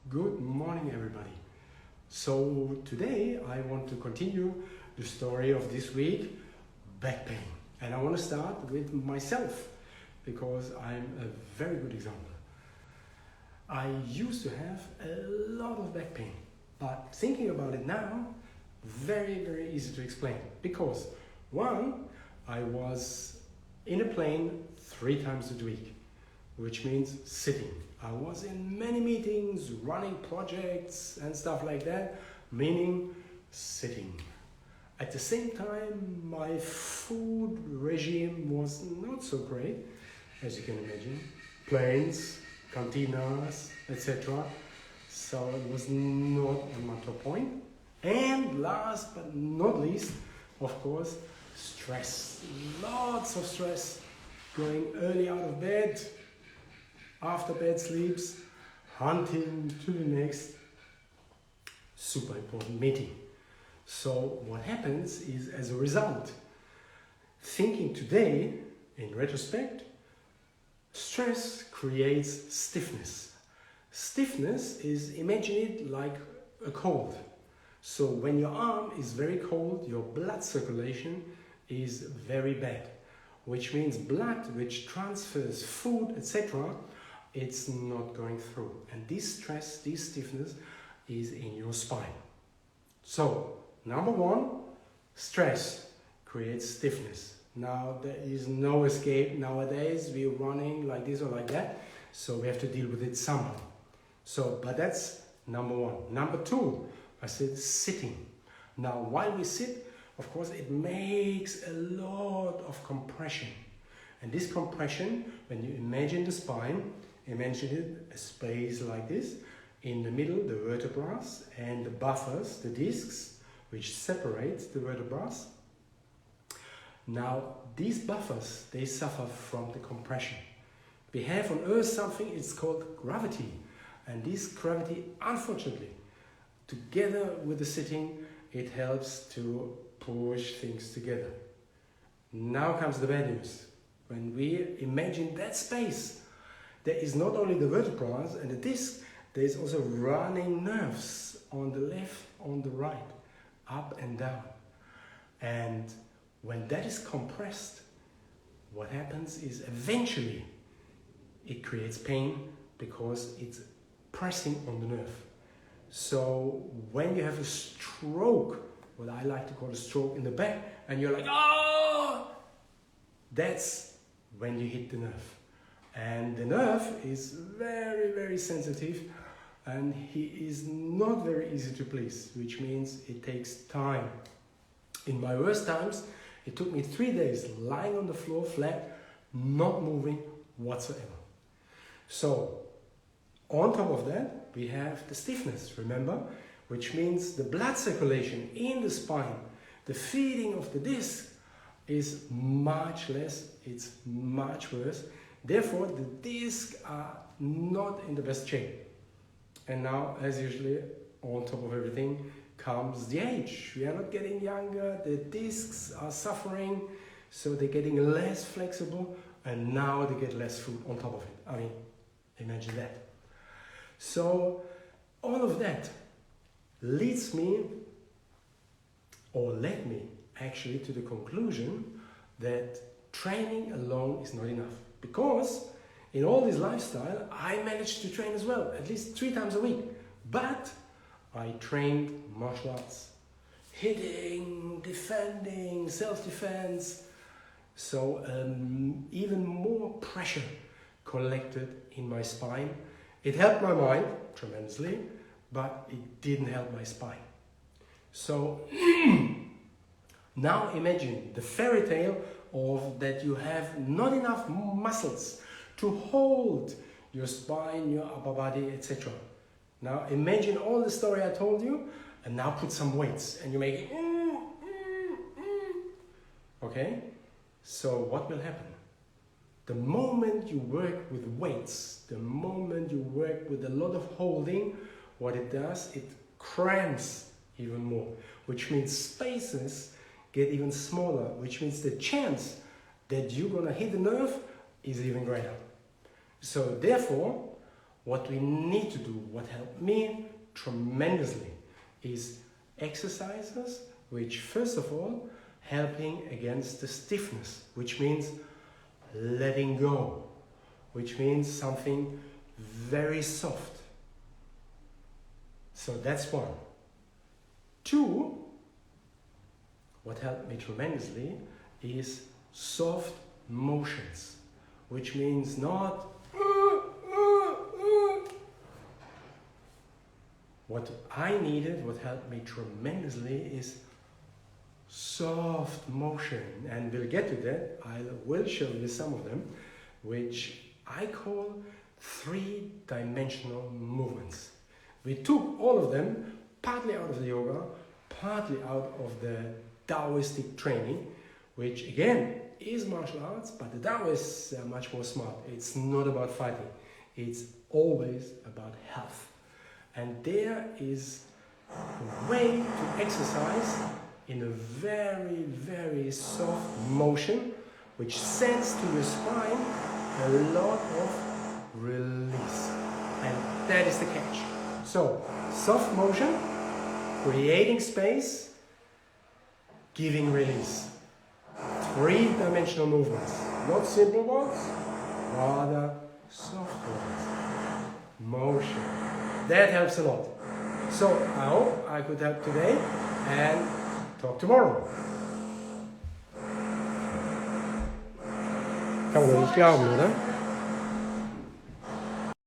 Good morning, everybody. So today I want to continue the story of this week, back pain. And I want to start with myself because I'm a very good example. I used to have a lot of back pain, but thinking about it now, very easy to explain. Because one, I was in a plane 3 times a week, which means sitting. I was in many meetings, running projects and stuff like that, meaning sitting. At the same time, my food regime was not so great, as you can imagine. Planes, cantinas, etc. So it was not on my top point. And last but not least, of course, stress. Lots of stress. Going early out of bed, after bed sleeps, hunting to the next super important meeting. So what happens is, as a result, thinking today, in retrospect, stress creates stiffness. Stiffness is, imagine it like a cold. So when your arm is very cold, your blood circulation is very bad, which means blood which transfers food, etc., it's not going through. And this stress, this stiffness is in your spine. So, number one, stress creates stiffness. Now, there is no escape. Nowadays, we're running like this or like that. So, we have to deal with it somehow. So, but that's number one. Number two, I said sitting. Now, while we sit, of course, it makes a lot of compression. And this compression, when you imagine the spine, imagine it a space like this. In the middle, the vertebrae and the buffers, the discs, which separates the vertebrae. Now, these buffers, they suffer from the compression. We have on Earth something, it's called gravity. And this gravity, unfortunately, together with the sitting, it helps to push things together. Now comes the bad news. When we imagine that space, there is not only the vertebrae and the disc, there is also running nerves on the left, on the right, up and down. And when that is compressed, what happens is eventually it creates pain because it's pressing on the nerve. So when you have a stroke, what I like to call a stroke in the back, and you're like, oh, that's when you hit the nerve. And the nerve is very sensitive, and he is not very easy to please, which means it takes time. In my worst times, it took me 3 days lying on the floor flat, not moving whatsoever. So, on top of that, we have the stiffness, remember? Which means the blood circulation in the spine, the feeding of the disc is much less, it's much worse. Therefore, the discs are not in the best shape. And now, as usually, on top of everything comes the age. We are not getting younger, the discs are suffering, so they're getting less flexible, and now they get less food on top of it. I mean, imagine that. So, all of that leads me, or led me, actually, to the conclusion that training alone is not enough. Because in all this lifestyle, I managed to train as well, at least 3 times a week. But I trained martial arts, hitting, defending, self-defense. So even more pressure collected in my spine. It helped my mind tremendously, but it didn't help my spine. So now imagine the fairy tale of that you have not enough muscles to hold your spine, your upper body, etc. Now imagine all the story I told you, and now put some weights, and you make it. Okay? So what will happen? The moment you work with weights, the moment you work with a lot of holding, what it does, it cramps even more, which means spaces get even smaller, which means the chance that you're gonna hit the nerve is even greater. So therefore, what we need to do, what helped me tremendously, is exercises which first of all helping against the stiffness, which means letting go, which means something very soft. So that's one. Two, what helped me tremendously is soft motions, which means not what I needed, what helped me tremendously is soft motion, and we'll get to that. I will show you some of them, which I call three-dimensional movements. We took all of them partly out of the yoga, partly out of the Taoistic training, which again is martial arts, but the Taoists are much more smart. It's not about fighting, it's always about health. And there is a way to exercise in a very, very soft motion, which sends to your spine a lot of release. And that is the catch. So, soft motion, creating space, giving release. Three-dimensional movements. Not simple ones, rather soft ones. Motion. That helps a lot. So, I hope I could help today and talk tomorrow. Kann man doch nicht glauben, oder?